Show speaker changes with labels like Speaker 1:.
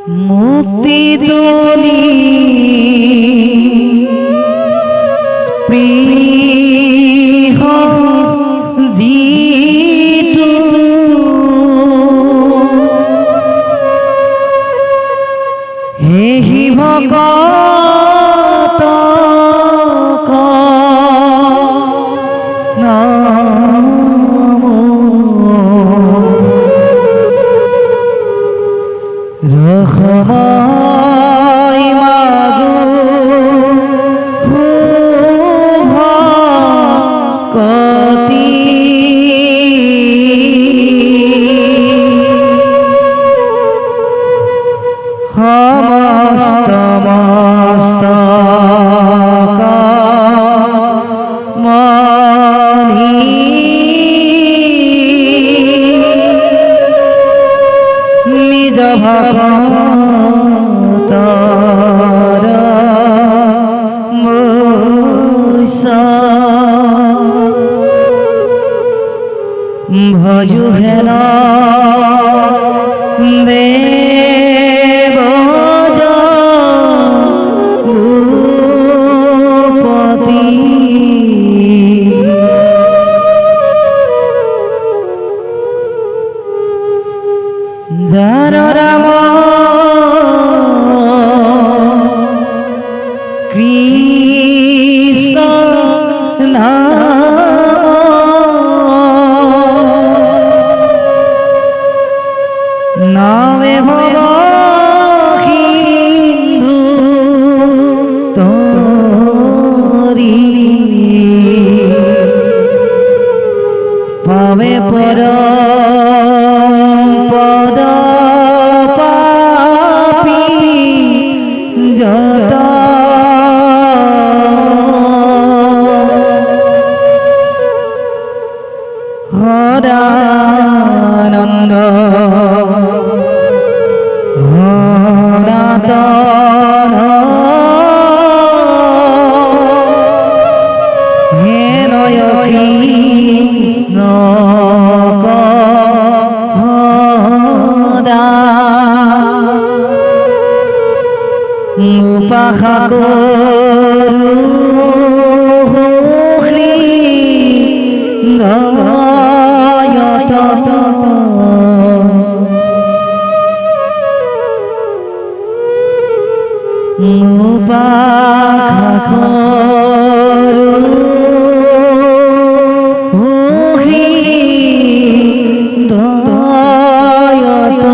Speaker 1: মুক্তি তুলি প্রিয় জিতু হেহি ভকত রখমাই মাগো ভকতি সমস্ত মস্তক মনি নিজ ভক্তর ভজু হেন দেব জগৎপতি যার রাম কৃষ্ণ নামে ভব হিন্দু তরি পাবে পর পদ পাপি যত হরানন্দ হরাতন হেনয় কৃষ্ণ হরা উপাসা করু হৃদয়ত উপাসা করু হৃদয়ত